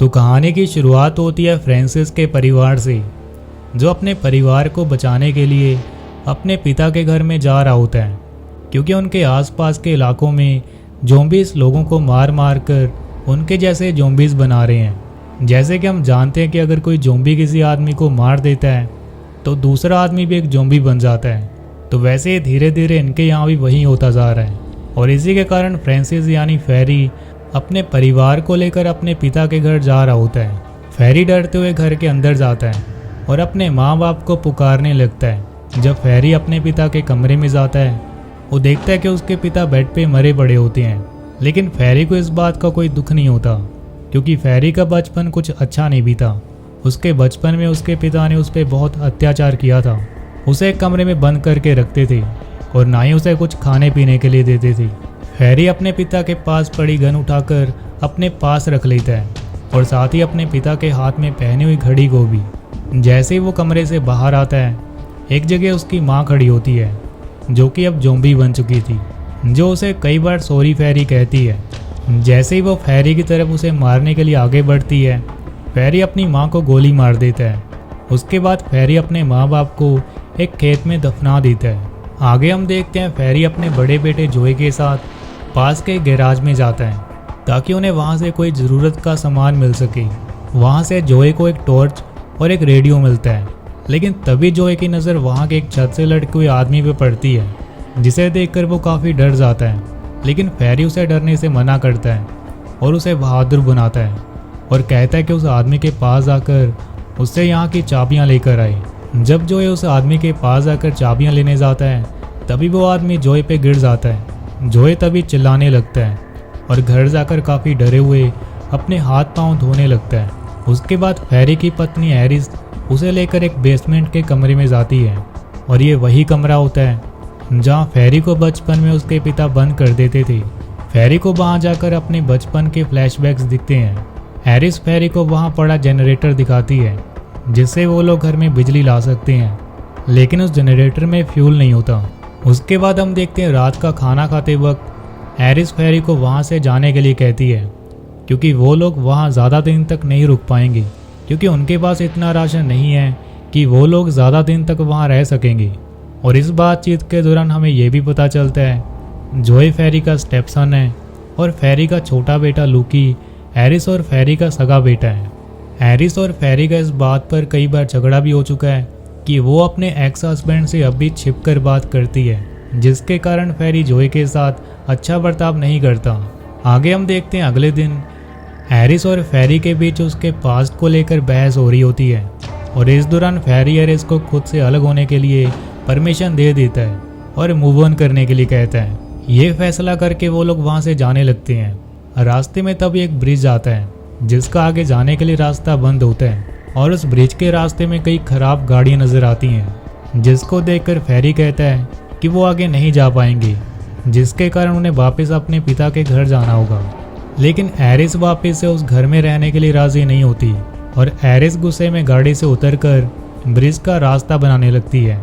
तो कहानी की शुरुआत होती है फ्रांसिस के परिवार से, जो अपने परिवार को बचाने के लिए अपने पिता के घर में जा रहा होता है, क्योंकि उनके आसपास के इलाकों में ज़ॉम्बीज़ लोगों को मार मार कर उनके जैसे ज़ॉम्बीज़ बना रहे हैं। जैसे कि हम जानते हैं कि अगर कोई ज़ॉम्बी किसी आदमी को मार देता है तो दूसरा आदमी भी एक ज़ॉम्बी बन जाता है, तो वैसे ही धीरे धीरे इनके यहाँ भी वही होता जा रहा है। और इसी के कारण फ्रांसिस यानी फेरी अपने परिवार को लेकर अपने पिता के घर जा रहा होता है। फेरी डरते हुए घर के अंदर जाता है और अपने माँ बाप को पुकारने लगता है। जब फेरी अपने पिता के कमरे में जाता है, वो देखता है कि उसके पिता बेड पे मरे पड़े होते हैं, लेकिन फेरी को इस बात का कोई दुख नहीं होता, क्योंकि फेरी का बचपन कुछ अच्छा नहीं बीता। उसके बचपन में उसके पिता ने उस पर बहुत अत्याचार किया था। उसे एक कमरे में बंद करके रखते थे और ना ही उसे कुछ खाने पीने के लिए देते थे। फेरी अपने पिता के पास पड़ी गन उठाकर अपने पास रख लेता है और साथ ही अपने पिता के हाथ में पहनी हुई घड़ी को भी। जैसे ही वो कमरे से बाहर आता है, एक जगह उसकी माँ खड़ी होती है, जो कि अब ज़ॉम्बी बन चुकी थी, जो उसे कई बार सॉरी फेरी कहती है। जैसे ही वो फेरी की तरफ उसे मारने के लिए आगे बढ़ती है, फेरी अपनी माँ को गोली मार देता है। उसके बाद फेरी अपने माँ बाप को एक खेत में दफना देता है। आगे हम देखते हैं फेरी अपने बड़े बेटे जोए के साथ पास के गैराज में जाता है, ताकि उन्हें वहाँ से कोई ज़रूरत का सामान मिल सके। वहाँ से जोए को एक टॉर्च और एक रेडियो मिलता है, लेकिन तभी जोए की नज़र वहाँ के एक छत से लटके हुए आदमी पर पड़ती है, जिसे देखकर वो काफ़ी डर जाता है। लेकिन फेरी उसे डरने से मना करता है और उसे बहादुर बनाता है और कहता है कि उस आदमी के पास आकर उससे यहाँ की चाबियाँ लेकर आए। जब जोए उस आदमी के पास आकर चाबियाँ लेने जाता है, तभी वो आदमी जोए पे गिर जाता है। जोए तभी चिल्लाने लगता है और घर जाकर काफ़ी डरे हुए अपने हाथ पांव धोने लगता है। उसके बाद फेरी की पत्नी एरिस उसे लेकर एक बेसमेंट के कमरे में जाती है, और ये वही कमरा होता है जहाँ फेरी को बचपन में उसके पिता बंद कर देते थे। फेरी को वहाँ जाकर अपने बचपन के फ्लैशबैक्स दिखते हैं। एरिस फेरी को वहाँ पड़ा जनरेटर दिखाती है, जिससे वो लोग घर में बिजली ला सकते हैं, लेकिन उस जनरेटर में फ्यूल नहीं होता। उसके बाद हम देखते हैं रात का खाना खाते वक्त एरिस फेरी को वहाँ से जाने के लिए कहती है, क्योंकि वो लोग वहाँ ज़्यादा दिन तक नहीं रुक पाएंगे, क्योंकि उनके पास इतना राशन नहीं है कि वो लोग ज़्यादा दिन तक वहाँ रह सकेंगे। और इस बातचीत के दौरान हमें ये भी पता चलता है जोए फेरी का स्टेपसन है और फेरी का छोटा बेटा लूकी एरिस और फेरी का सगा बेटा है। एरिस और फेरी का इस बात पर कई बार झगड़ा भी हो चुका है कि वो अपने एक्स हस्बैंड से अब भी छिपकर बात करती है, जिसके कारण फेरी जोए के साथ अच्छा बर्ताव नहीं करता। आगे हम देखते हैं अगले दिन एरिस और फेरी के बीच उसके पास्ट को लेकर बहस हो रही होती है, और इस दौरान फेरी एरिस को खुद से अलग होने के लिए परमिशन दे देता है और मूव ऑन करने के लिए कहता है। ये फैसला करके वो लोग वहाँ से जाने लगते हैं। रास्ते में तब एक ब्रिज आता है, जिसका आगे जाने के लिए रास्ता बंद होता है, और उस ब्रिज के रास्ते में कई खराब गाड़ियाँ नजर आती हैं, जिसको देखकर फेरी कहता है कि वो आगे नहीं जा पाएंगे, जिसके कारण उन्हें वापस अपने पिता के घर जाना होगा। लेकिन एरिस वापस से उस घर में रहने के लिए राजी नहीं होती, और एरिस गुस्से में गाड़ी से उतरकर ब्रिज का रास्ता बनाने लगती है।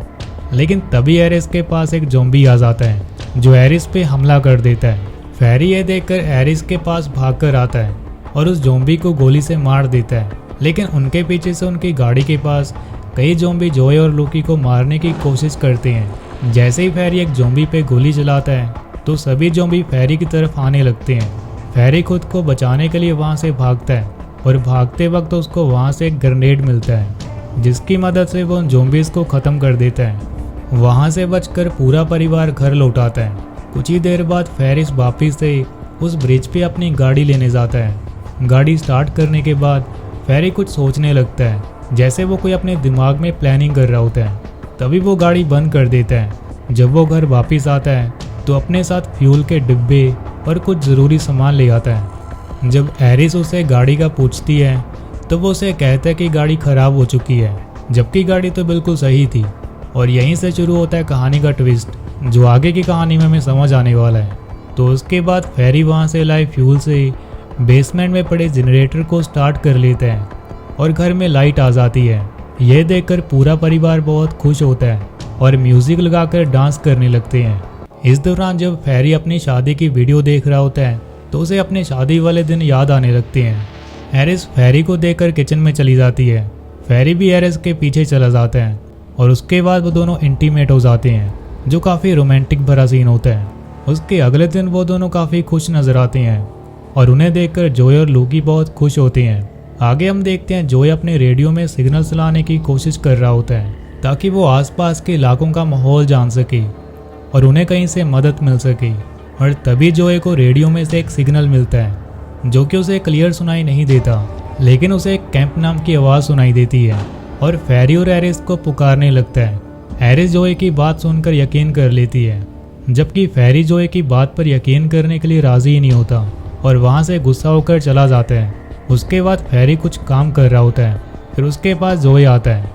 लेकिन तभी एरिस के पास एक ज़ॉम्बी आ जाता है, जो एरिस पे हमला कर देता है। फेरी ये देखकर एरिस के पास भागकर आता है और उस ज़ॉम्बी को गोली से मार देता है, लेकिन उनके पीछे से उनकी गाड़ी के पास कई ज़ॉम्बी जोए और लूकी को मारने की कोशिश करते हैं। जैसे ही फेरी एक ज़ॉम्बी पे गोली चलाता है, तो सभी ज़ॉम्बी फेरी की तरफ आने लगते हैं। फेरी खुद को बचाने के लिए वहाँ से भागता है, और भागते वक्त उसको वहाँ से एक ग्रेनेड मिलता है, जिसकी मदद से वो उन ज़ॉम्बीज़ को ख़त्म कर देता है। वहाँ से बचकर पूरा परिवार घर लौटाता है। कुछ ही देर बाद फेरिस वापिस से उस ब्रिज पे अपनी गाड़ी लेने जाता है। गाड़ी स्टार्ट करने के बाद फेरी कुछ सोचने लगता है, जैसे वो कोई अपने दिमाग में प्लानिंग कर रहा होता है। तभी वो गाड़ी बंद कर देता है। जब वो घर वापस आता है, तो अपने साथ फ्यूल के डिब्बे और कुछ ज़रूरी सामान ले आता है। जब एरिस उसे गाड़ी का पूछती है, तो वो उसे कहता है कि गाड़ी ख़राब हो चुकी है, जबकि गाड़ी तो बिल्कुल सही थी। और यहीं से शुरू होता है कहानी का ट्विस्ट, जो आगे की कहानी में हमें समझ आने वाला है। तो उसके बाद फेरी वहाँ से लाए फ्यूल से बेसमेंट में पड़े जनरेटर को स्टार्ट कर लेता है, और घर में लाइट आ जाती है। यह देखकर पूरा परिवार बहुत खुश होता है और म्यूज़िक लगाकर डांस करने लगते हैं। इस दौरान जब फेरी अपनी शादी की वीडियो देख रहा होता है, तो उसे अपने शादी वाले दिन याद आने लगते हैं। एरिस फेरी को देखकर किचन में चली जाती है। फेरी भी एरिस के पीछे चला जाता है और उसके बाद वो दोनों इंटीमेट हो जाते हैं, जो काफ़ी रोमांटिक भरा सीन होता है। उसके अगले दिन वो दोनों काफ़ी खुश नजर आते हैं और उन्हें देखकर जोय और लूकी बहुत खुश होते हैं। आगे हम देखते हैं जोय अपने रेडियो में सिग्नल्स लाने की कोशिश कर रहा होता है ताकि वो आसपास के इलाकों का माहौल जान सके और उन्हें कहीं से मदद मिल सके। और तभी जोय को रेडियो में से एक सिग्नल मिलता है जो कि उसे क्लियर सुनाई नहीं देता, लेकिन उसे एक कैंप नाम की आवाज़ सुनाई देती है और फेरी और एरिस को पुकारने लगता है। एरिस जोय की बात सुनकर यकीन कर लेती है, जबकि फेरी जोय की बात पर यकीन करने के लिए राजी ही नहीं होता और वहाँ से गुस्सा होकर चला जाता है। उसके बाद फेरी कुछ काम कर रहा होता है, फिर उसके पास जोय आता है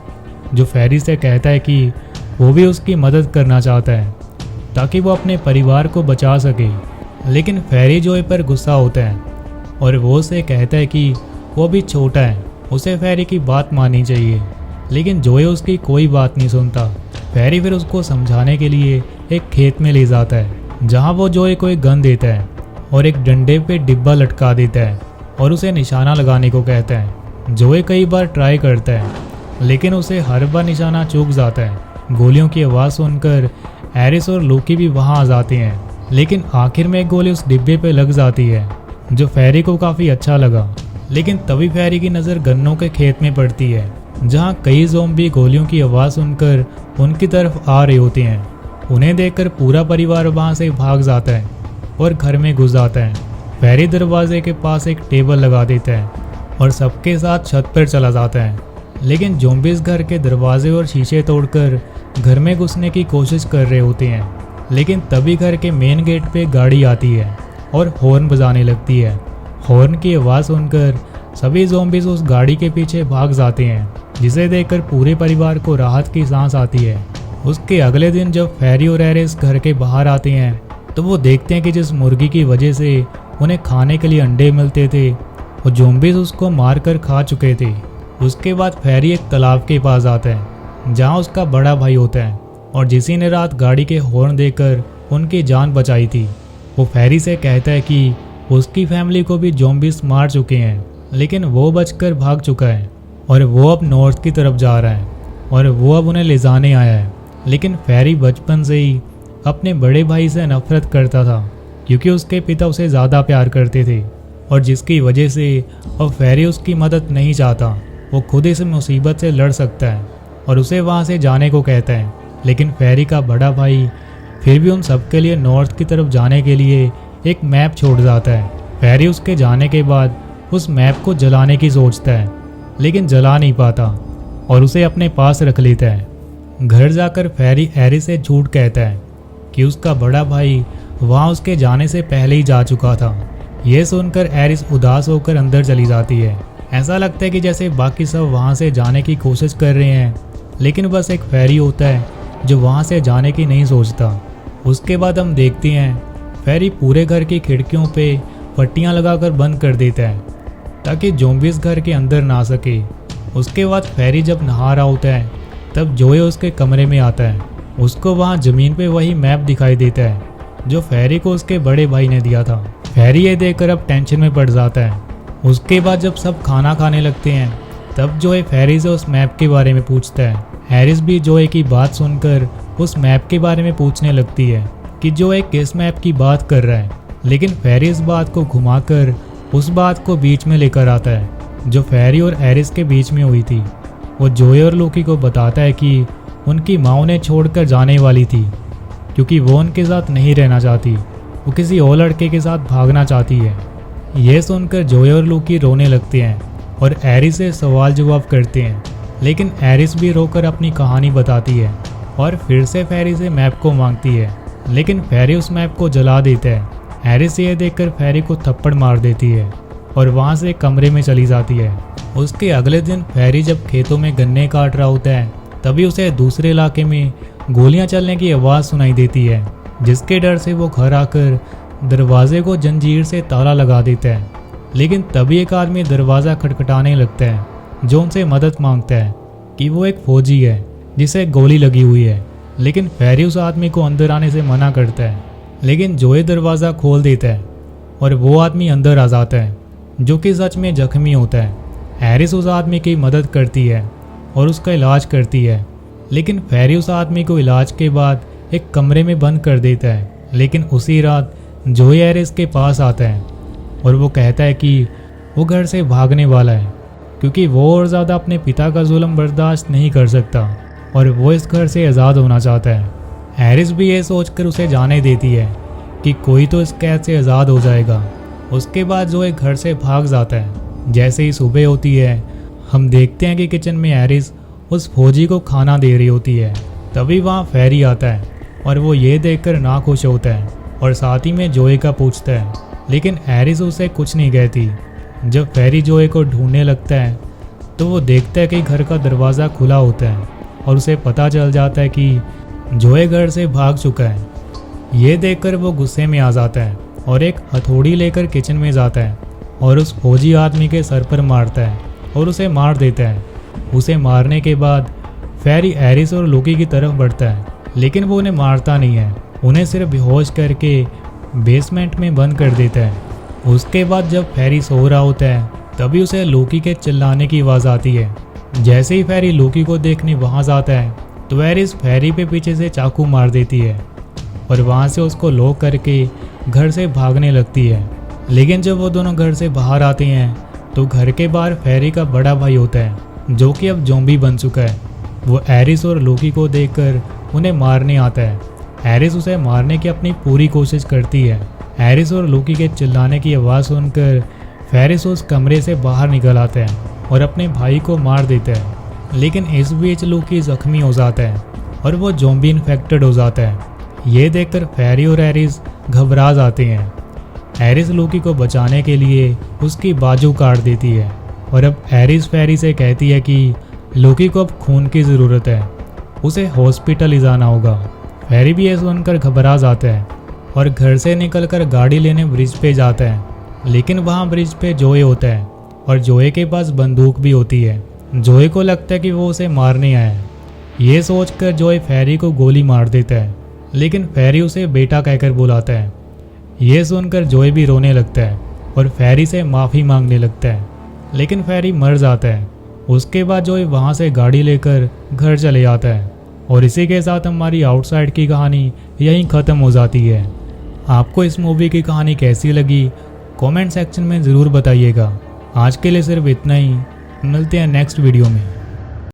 जो फेरी से कहता है कि वो भी उसकी मदद करना चाहता है ताकि वो अपने परिवार को बचा सके। लेकिन फेरी जोय पर गुस्सा होता है और वो उसे कहता है कि वो भी छोटा है, उसे फेरी की बात माननी चाहिए। लेकिन जोय उसकी कोई बात नहीं सुनता। फेरी फिर उसको समझाने के लिए एक खेत में ले जाता है जहाँ वो जोय को एक गन देता है और एक डंडे पे डिब्बा लटका देता है और उसे निशाना लगाने को कहता है। जोय कई बार ट्राई करता है लेकिन उसे हर बार निशाना चूक जाता है। गोलियों की आवाज़ सुनकर एरिस और लूकी भी वहाँ आ जाते हैं, लेकिन आखिर में एक गोली उस डिब्बे पे लग जाती है जो फेरी को काफ़ी अच्छा लगा। लेकिन तभी फेरी की नज़र गन्नों के खेत में पड़ती है जहाँ कई ज़ोंबी गोलियों की आवाज़ सुनकर उनकी तरफ आ रहे होते हैं। उन्हें देखकर पूरा परिवार वहाँ से भाग जाता है और घर में घुस जाता है। फेरी दरवाजे के पास एक टेबल लगा देता है और सबके साथ छत पर चला जाता है। लेकिन ज़ोंबीज़ घर के दरवाजे और शीशे तोड़कर घर में घुसने की कोशिश कर रहे होते हैं। लेकिन तभी घर के मेन गेट पे गाड़ी आती है और हॉर्न बजाने लगती है। हॉर्न की आवाज़ सुनकर सभी ज़ोंबीज़ उस गाड़ी के पीछे भाग जाते हैं, जिसे देखकर पूरे परिवार को राहत की सांस आती है। उसके अगले दिन जब फेरी और एरिस घर के बाहर आते हैं तो वो देखते हैं कि जिस मुर्गी की वजह से उन्हें खाने के लिए अंडे मिलते थे वो ज़ोंबीज़ उसको मारकर खा चुके थे। उसके बाद फेरी एक तालाब के पास आता है जहाँ उसका बड़ा भाई होता है और जिसी ने रात गाड़ी के हॉर्न देकर उनकी जान बचाई थी। वो फेरी से कहता है कि उसकी फैमिली को भी ज़ोंबीज़ मार चुके हैं, लेकिन वो बचकर भाग चुका है और वो अब नॉर्थ की तरफ जा रहा है और वो अब उन्हें ले जाने आया है। लेकिन फेरी बचपन से ही अपने बड़े भाई से नफरत करता था क्योंकि उसके पिता उसे ज़्यादा प्यार करते थे और जिसकी वजह से अब फेरी उसकी मदद नहीं चाहता। वो खुद इस मुसीबत से लड़ सकता है और उसे वहाँ से जाने को कहता है। लेकिन फेरी का बड़ा भाई फिर भी उन सबके लिए नॉर्थ की तरफ जाने के लिए एक मैप छोड़ जाता है। फेरी उसके जाने के बाद उस मैप को जलाने की सोचता है, लेकिन जला नहीं पाता और उसे अपने पास रख लेता है। घर जाकर फेरी एरिस से झूठ कहता है कि उसका बड़ा भाई वहाँ उसके जाने से पहले ही जा चुका था। यह सुनकर एरिस उदास होकर अंदर चली जाती है। ऐसा लगता है कि जैसे बाकी सब वहाँ से जाने की कोशिश कर रहे हैं, लेकिन बस एक फेरी होता है जो वहाँ से जाने की नहीं सोचता। उसके बाद हम देखते हैं फेरी पूरे घर की खिड़कियों पे पट्टियाँ लगाकर बंद कर देता है ताकि ज़ोंबीज़ घर के अंदर ना सके। उसके बाद फेरी जब नहा रहा होता है तब जोय उसके कमरे में आता है। उसको वहाँ ज़मीन पे वही मैप दिखाई देता है जो फेरी को उसके बड़े भाई ने दिया था। फेरी ये देखकर अब टेंशन में पड़ जाता है। उसके बाद जब सब खाना खाने लगते हैं तब जोय फेरी से उस मैप के बारे में पूछता है। एरिस भी जोय की बात सुनकर उस मैप के बारे में पूछने लगती है कि जोय किस मैप की बात कर रहा है। लेकिन फेरी इस बात को घुमाकर उस बात को बीच में लेकर आता है जो फेरी और एरिस के बीच में हुई थी। वो जोय और लूकी को बताता है कि उनकी माँ उन्हें छोड़कर जाने वाली थी क्योंकि वो उनके साथ नहीं रहना चाहती, वो किसी और लड़के के साथ भागना चाहती है। यह सुनकर जोय और लूकी रोने लगते हैं और एरिस से सवाल जवाब करते हैं, लेकिन एरिस भी रोकर अपनी कहानी बताती है और फिर से फेरी से मैप को मांगती है। लेकिन फेरी उस मैप को जला देता है। एरिस ये देखकर फेरी को थप्पड़ मार देती है और वहाँ से कमरे में चली जाती है। उसके अगले दिन फेरी जब खेतों में गन्ने काट रहा होता है तभी उसे दूसरे इलाके में गोलियां चलने की आवाज़ सुनाई देती है, जिसके डर से वो घर आकर दरवाजे को जंजीर से ताला लगा देता है। लेकिन तभी एक आदमी दरवाज़ा खटखटाने लगता है जो उनसे मदद मांगता है कि वो एक फौजी है जिसे गोली लगी हुई है। लेकिन फेरी उस आदमी को अंदर आने से मना करता है, लेकिन जोय दरवाज़ा खोल देता है और वो आदमी अंदर आ जाता है। जो कि सच में जख्मी होता है। हैरिस उस आदमी की मदद करती है और उसका इलाज करती है, लेकिन फेरी उस आदमी को इलाज के बाद एक कमरे में बंद कर देता है। लेकिन उसी रात जोई हैरिस के पास आता है और वो कहता है कि वो घर से भागने वाला है क्योंकि वो और ज़्यादा अपने पिता का जुल्म बर्दाश्त नहीं कर सकता और वो इस घर से आज़ाद होना चाहता है। हैरिस भी ये सोचकर उसे जाने देती है कि कोई तो इस कैद से आज़ाद हो जाएगा। उसके बाद जोई घर से भाग जाता है। जैसे ही सुबह होती है, हम देखते हैं कि किचन में हैरिस उस फौजी को खाना दे रही होती है। तभी वहाँ फेरी आता है और वो ये देखकर नाखुश होता है और साथ ही में जोई का पूछता है, लेकिन हैरिस उसे कुछ नहीं कहती। जब फेरी जोई को ढूंढने लगता है तो वो देखता है कि घर का दरवाज़ा खुला होता है और उसे पता चल जाता है कि जोई घर से भाग चुका है। ये देखकर वो गुस्से में आ जाता है और एक हथौड़ी लेकर किचन में जाता है और उस फौजी आदमी के सर पर मारता है और उसे मार देता है। उसे मारने के बाद फेरी हैरिस और लोकी की तरफ बढ़ता है, लेकिन वो उन्हें मारता नहीं है, उन्हें सिर्फ बेहोश करके बेसमेंट में बंद कर देता है। उसके बाद जब फेरी सो रहा होता है तभी उसे लोकी के चिल्लाने की आवाज़ आती है। जैसे ही फेरी लोकी को देखने वहाँ जाता है तो हैरिस फेरी पे पीछे से चाकू मार देती है और वहाँ से उसको लॉक करके घर से भागने लगती है। लेकिन जब वो दोनों घर से बाहर आते हैं तो घर के बाहर फेरी का बड़ा भाई होता है जो कि अब ज़ॉम्बी बन चुका है। वो हैरिस और लोकी को देखकर उन्हें मारने आता है। हैरिस उसे मारने की अपनी पूरी कोशिश करती है। हैरिस और लोकी के चिल्लाने की आवाज़ सुनकर फेरिस उस कमरे से बाहर निकल आता है और अपने भाई को मार देता है। लेकिन इस बीच लोकी जख्मी हो जाता है और वो ज़ॉम्बी इन्फेक्टेड हो जाता है। ये देखकर फेरी और हैरिस घबरा जाते हैं। हैरिस लोकी को बचाने के लिए उसकी बाजू काट देती है और अब हैरिस फेरी से कहती है कि लोकी को अब खून की ज़रूरत है, उसे हॉस्पिटल ले जाना होगा। फेरी भी ये सुनकर घबरा जाता है और घर से निकलकर गाड़ी लेने ब्रिज पे जाता है। लेकिन वहाँ ब्रिज पे जोई होता है और जोई के पास बंदूक भी होती है। जोई को लगता है कि वो उसे मारने आया है। ये सोचकर जोई फेरी को गोली मार देता है, लेकिन फेरी उसे बेटा कहकर बुलाता है। ये सुनकर जोई भी रोने लगता है और फेरी से माफ़ी मांगने लगता है, लेकिन फेरी मर जाता है। उसके बाद जोई वहाँ से गाड़ी लेकर घर चले जाता है और इसी के साथ हमारी आउटसाइड की कहानी यहीं ख़त्म हो जाती है। आपको इस मूवी की कहानी कैसी लगी कमेंट सेक्शन में ज़रूर बताइएगा। आज के लिए सिर्फ इतना ही, मिलते हैं नेक्स्ट वीडियो में।